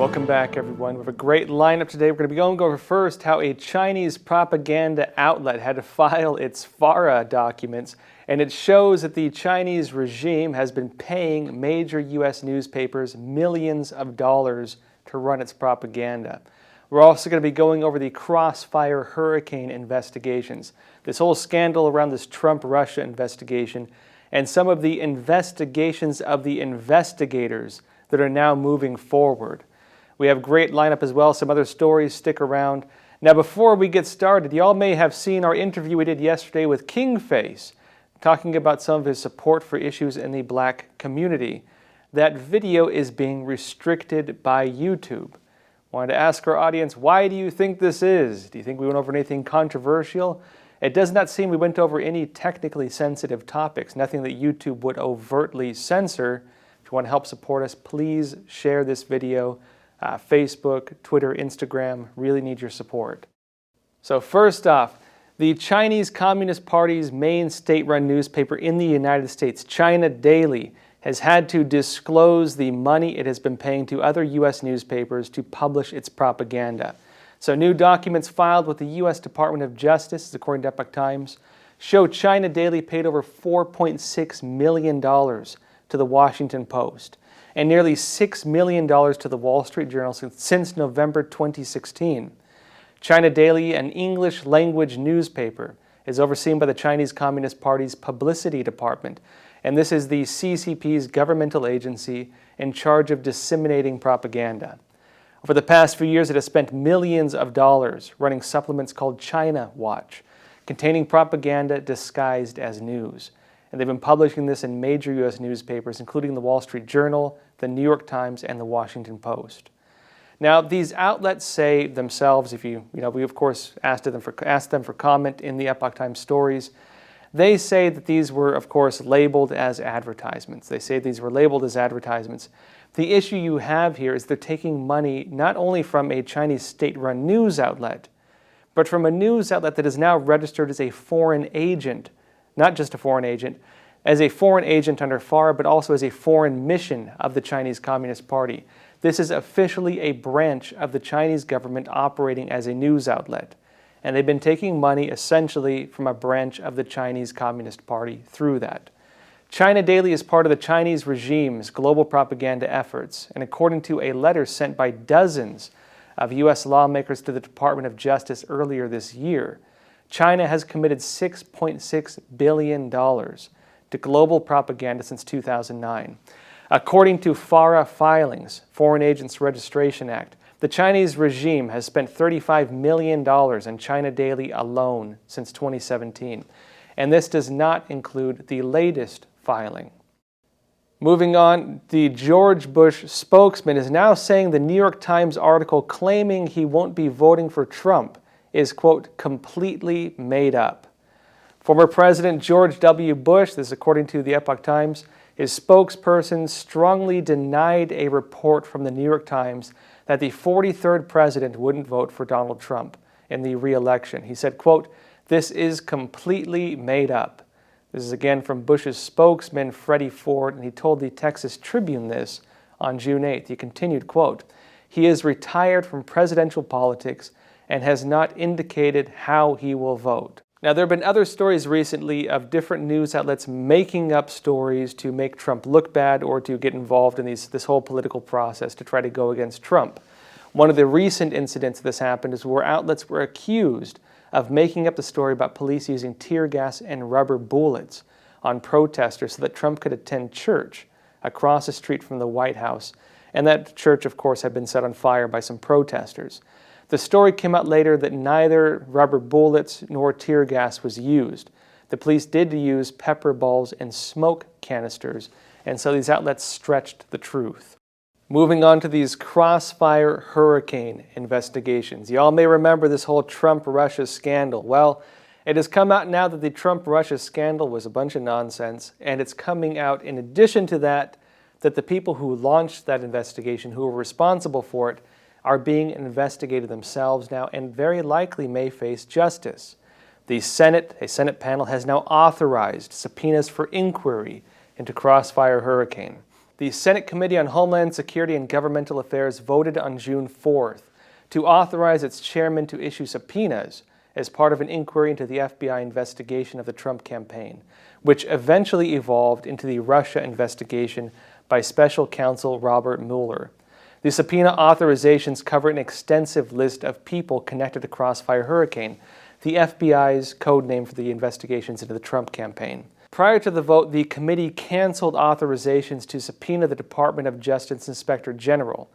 Welcome back, everyone. We have a great lineup today. We're going to be going over first how a Chinese propaganda outlet had to file its FARA documents, and it shows that the Chinese regime has been paying major U.S. newspapers millions of dollars to run its propaganda. We're also going to be going over the Crossfire Hurricane investigations, this whole scandal around this Trump-Russia investigation, and some of the investigations of the investigators that are now moving forward. We have a great lineup as well, some other stories. Stick around. Now, before we get started, y'all may have seen our interview we did yesterday with Kingface, talking about some of his support for issues in the black community. That video is being restricted by YouTube. Wanted to ask our audience, why do you think this is? Do you think we went over anything controversial? It does not seem we went over any technically sensitive topics, nothing that YouTube would overtly censor. If you want to help support us, please share this video. Facebook, Twitter, Instagram, really need your support. So first off, the Chinese Communist Party's main state-run newspaper in the United States, China Daily, has had to disclose the money it has been paying to other U.S. newspapers to publish its propaganda. So new documents filed with the U.S. Department of Justice, according to Epoch Times, show China Daily paid over $4.6 million to the Washington Post and nearly $6 million to the Wall Street Journal since November 2016. China Daily, an English-language newspaper, is overseen by the Chinese Communist Party's publicity department, and this is the CCP's governmental agency in charge of disseminating propaganda. Over the past few years, it has spent millions of dollars running supplements called China Watch, containing propaganda disguised as news. And they've been publishing this in major U.S. newspapers, including the Wall Street Journal, the New York Times, and the Washington Post. Now, these outlets say themselves, we of course asked them for comment in the Epoch Times stories. They say that these were, of course, labeled as advertisements. They say these were labeled as advertisements. The issue you have here is they're taking money not only from a Chinese state-run news outlet, but from a news outlet that is now registered as a foreign agent. Not just a foreign agent, as a foreign agent under FARA, but also as a foreign mission of the Chinese Communist Party. This is officially a branch of the Chinese government operating as a news outlet. And they've been taking money essentially from a branch of the Chinese Communist Party through that. China Daily is part of the Chinese regime's global propaganda efforts, and according to a letter sent by dozens of U.S. lawmakers to the Department of Justice earlier this year, China has committed $6.6 billion to global propaganda since 2009. According to FARA filings, Foreign Agents Registration Act, the Chinese regime has spent $35 million in China Daily alone since 2017, and this does not include the latest filing. Moving on, the George Bush spokesman is now saying the New York Times article claiming he won't be voting for Trump is, quote, completely made up. Former President George W. Bush, this is according to the Epoch Times, his spokesperson strongly denied a report from the New York Times that the 43rd president wouldn't vote for Donald Trump in the re-election. He said, quote, this is completely made up. This is again from Bush's spokesman, Freddie Ford, and he told the Texas Tribune this on June 8th. He continued, quote, he is retired from presidential politics and has not indicated how he will vote. Now, there have been other stories recently of different news outlets making up stories to make Trump look bad or to get involved in this whole political process to try to go against Trump. One of the recent incidents this happened is where outlets were accused of making up the story about police using tear gas and rubber bullets on protesters so that Trump could attend church across the street from the White House. And that church, of course, had been set on fire by some protesters. The story came out later that neither rubber bullets nor tear gas was used. The police did use pepper balls and smoke canisters, and so these outlets stretched the truth. Moving on to these Crossfire Hurricane investigations. Y'all may remember this whole Trump-Russia scandal. Well, it has come out now that the Trump-Russia scandal was a bunch of nonsense, and it's coming out in addition to that the people who launched that investigation, who were responsible for it, are being investigated themselves now and very likely may face justice. A Senate panel has now authorized subpoenas for inquiry into Crossfire Hurricane. The Senate Committee on Homeland Security and Governmental Affairs voted on June 4th to authorize its chairman to issue subpoenas as part of an inquiry into the FBI investigation of the Trump campaign, which eventually evolved into the Russia investigation by special counsel Robert Mueller. The subpoena authorizations cover an extensive list of people connected to Crossfire Hurricane, the FBI's code name for the investigations into the Trump campaign. Prior to the vote, the committee canceled authorizations to subpoena the Department of Justice Inspector General,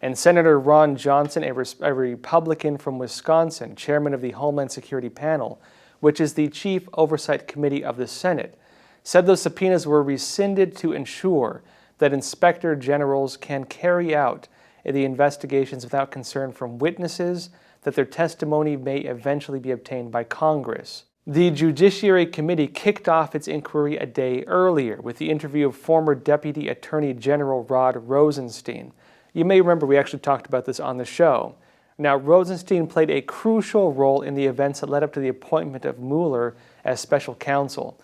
and Senator Ron Johnson, a Republican from Wisconsin, chairman of the Homeland Security Panel, which is the chief oversight committee of the Senate, said those subpoenas were rescinded to ensure that inspector generals can carry out the investigations without concern from witnesses that their testimony may eventually be obtained by Congress. The Judiciary Committee kicked off its inquiry a day earlier with the interview of former Deputy Attorney General Rod Rosenstein. You may remember we actually talked about this on the show. Now, Rosenstein played a crucial role in the events that led up to the appointment of Mueller as special counsel.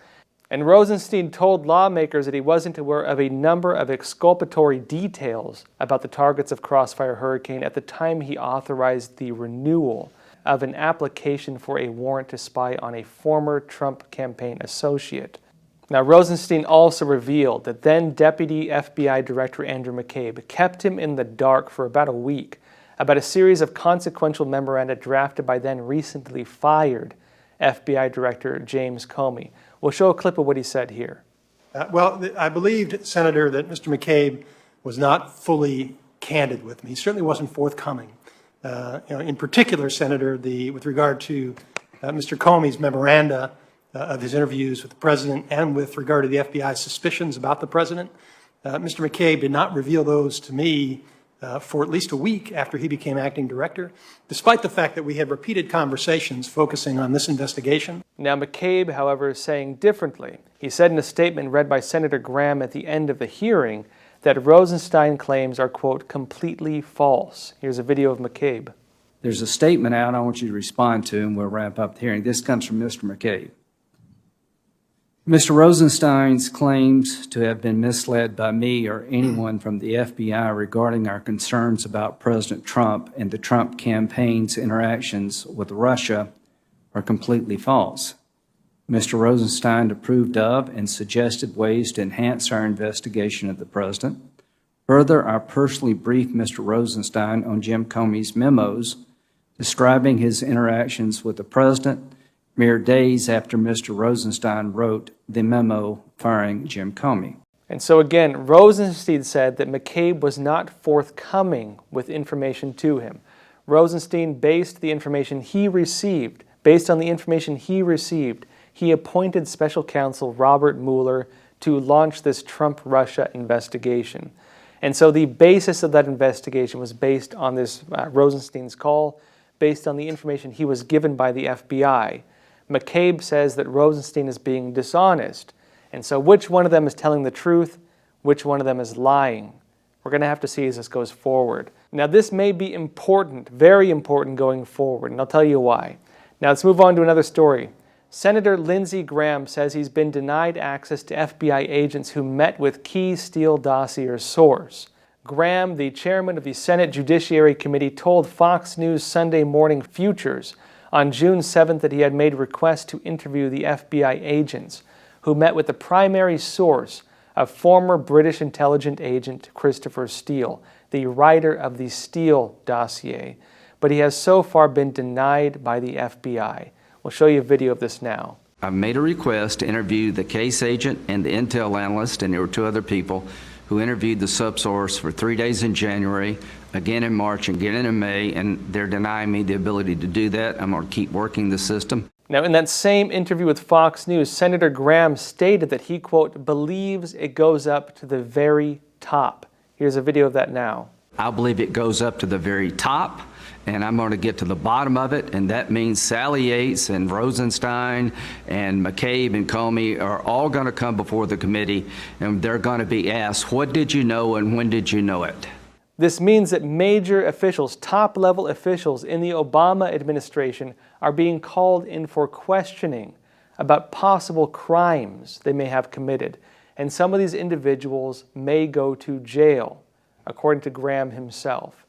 And Rosenstein told lawmakers that he wasn't aware of a number of exculpatory details about the targets of Crossfire Hurricane at the time he authorized the renewal of an application for a warrant to spy on a former Trump campaign associate. Now, Rosenstein also revealed that then Deputy FBI Director Andrew McCabe kept him in the dark for about a week about a series of consequential memoranda drafted by then recently fired FBI Director James Comey. We'll show a clip of what he said here. I believed, Senator, that Mr. McCabe was not fully candid with me. He certainly wasn't forthcoming. In particular, Senator, with regard to Mr. Comey's memoranda of his interviews with the president and with regard to the FBI's suspicions about the president, Mr. McCabe did not reveal those to me for at least a week after he became acting director, despite the fact that we had repeated conversations focusing on this investigation. Now, McCabe, however, is saying differently. He said in a statement read by Senator Graham at the end of the hearing that Rosenstein claims are, quote, completely false. Here's a video of McCabe. There's a statement out I want you to respond to, and we'll wrap up the hearing. This comes from Mr. McCabe. Mr. Rosenstein's claims to have been misled by me or anyone from the FBI regarding our concerns about President Trump and the Trump campaign's interactions with Russia are completely false. Mr. Rosenstein approved of and suggested ways to enhance our investigation of the president. Further, I personally briefed Mr. Rosenstein on Jim Comey's memos describing his interactions with the president mere days after Mr. Rosenstein wrote the memo firing Jim Comey. And so again, Rosenstein said that McCabe was not forthcoming with information to him. Rosenstein based on the information he received, he appointed special counsel Robert Mueller to launch this Trump-Russia investigation. And so the basis of that investigation was based on this Rosenstein's call, based on the information he was given by the FBI. McCabe says that Rosenstein is being dishonest. And so which one of them is telling the truth? Which one of them is lying? We're going to have to see as this goes forward. Now, this may be important, very important going forward, and I'll tell you why. Now, let's move on to another story. Senator Lindsey Graham says he's been denied access to FBI agents who met with key Steele dossier's source. Graham, the chairman of the Senate Judiciary Committee, told Fox News Sunday Morning Futures on June 7th that he had made requests to interview the FBI agents who met with the primary source of former British intelligence agent Christopher Steele, the writer of the Steele dossier, but he has so far been denied by the FBI. We'll show you a video of this now. I've made a request to interview the case agent and the intel analyst, and there were two other people who interviewed the subsource for 3 days in January, again in March, and again in May, and they're denying me the ability to do that. I'm going to keep working the system. Now, in that same interview with Fox News, Senator Graham stated that he, quote, believes it goes up to the very top. Here's a video of that now. I believe it goes up to the very top, and I'm going to get to the bottom of it, and that means Sally Yates and Rosenstein and McCabe and Comey are all going to come before the committee, and they're going to be asked, what did you know and when did you know it? This means that major officials, top-level officials in the Obama administration are being called in for questioning about possible crimes they may have committed. and some of these individuals may go to jail, according to Graham himself.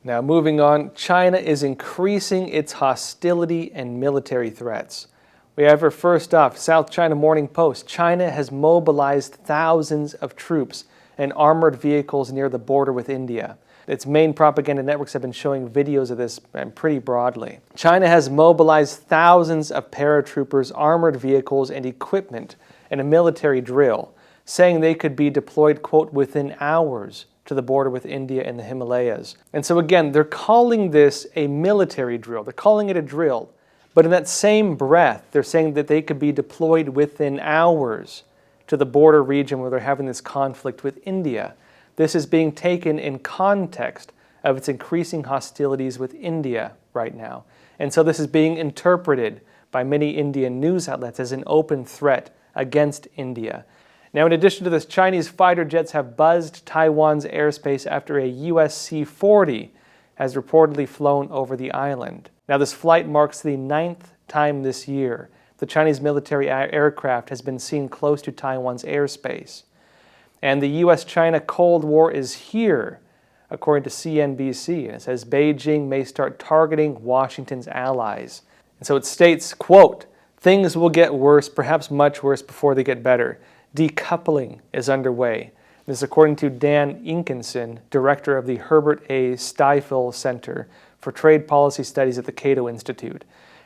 Now, moving on, China is increasing its hostility and military threats. We have here first off, South China Morning Post. China has mobilized thousands of troops and armored vehicles near the border with India. Its main propaganda networks have been showing videos of this pretty broadly. China has mobilized thousands of paratroopers, armored vehicles, and equipment in a military drill, saying they could be deployed, quote, within hours to the border with India and the Himalayas. And so again, they're calling this a military drill. They're calling it a drill. But in that same breath, they're saying that they could be deployed within hours to the border region where they're having this conflict with India. This is being taken in context of its increasing hostilities with India right now. And so this is being interpreted by many Indian news outlets as an open threat against India. Now, in addition to this, Chinese fighter jets have buzzed Taiwan's airspace after a US C-40 has reportedly flown over the island. Now, this flight marks the 9th time this year the Chinese military aircraft has been seen close to Taiwan's airspace. And the US-China Cold War is here, according to CNBC. And it says Beijing may start targeting Washington's allies. And so it states, quote, things will get worse, perhaps much worse, before they get better. Decoupling is underway. This is according to Dan Inkinson, director of the Herbert A. Stiefel Center for Trade Policy Studies at the Cato Institute.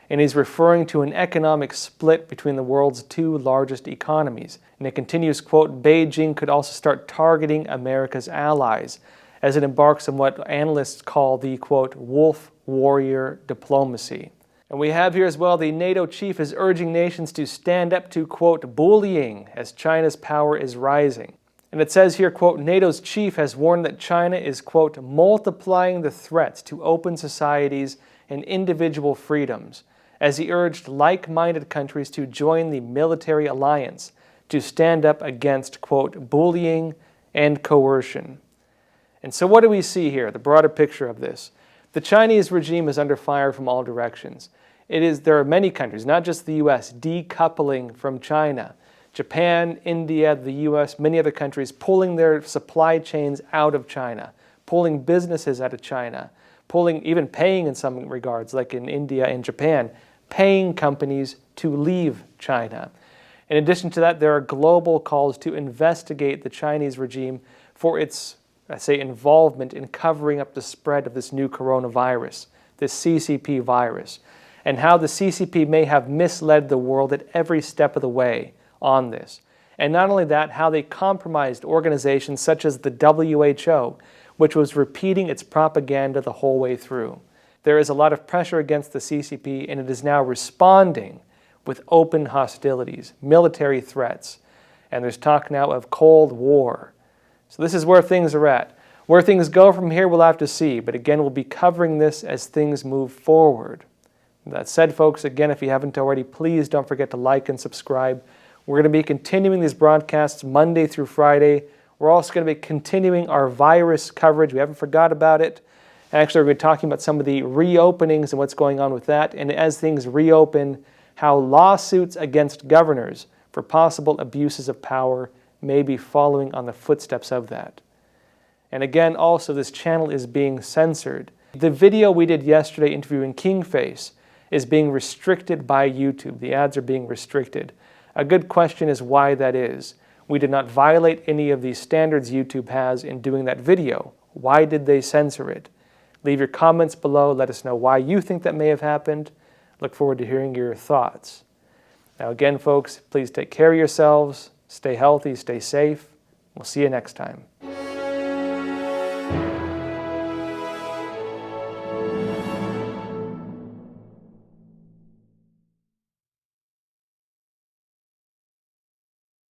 And he's referring to an economic split between the world's two largest economies. And it continues, quote, Beijing could also start targeting America's allies as it embarks on what analysts call the, quote, wolf warrior diplomacy. And we have here as well, the NATO chief is urging nations to stand up to, quote, bullying as China's power is rising. And it says here, quote, NATO's chief has warned that China is, quote, multiplying the threats to open societies and individual freedoms, as he urged like-minded countries to join the military alliance to stand up against, quote, bullying and coercion. And so what do we see here, the broader picture of this? The Chinese regime is under fire from all directions. There are many countries, not just the US, decoupling from China. Japan, India, the US, many other countries pulling their supply chains out of China, pulling businesses out of China, even paying in some regards, like in India and Japan, paying companies to leave China. In addition to that, there are global calls to investigate the Chinese regime for its, involvement in covering up the spread of this new coronavirus, this CCP virus, and how the CCP may have misled the world at every step of the way on this. And not only that, how they compromised organizations such as the WHO, which was repeating its propaganda the whole way through. There is a lot of pressure against the CCP, and it is now responding with open hostilities, military threats, and there's talk now of Cold War. So this is where things are at. Where things go from here, we'll have to see, but again, we'll be covering this as things move forward. That said, folks, again, if you haven't already, please don't forget to like and subscribe. We're going to be continuing these broadcasts Monday through Friday. We're also going to be continuing our virus coverage. We haven't forgot about it. Actually, we're going to be talking about some of the reopenings and what's going on with that. And as things reopen, how lawsuits against governors for possible abuses of power may be following on the footsteps of that. And again, also, this channel is being censored. The video we did yesterday interviewing Kingface is being restricted by YouTube. The ads are being restricted. A good question is why that is. We did not violate any of the standards YouTube has in doing that video. Why did they censor it? Leave your comments below. Let us know why you think that may have happened. Look forward to hearing your thoughts. Now again, folks, please take care of yourselves. Stay healthy, stay safe. We'll see you next time.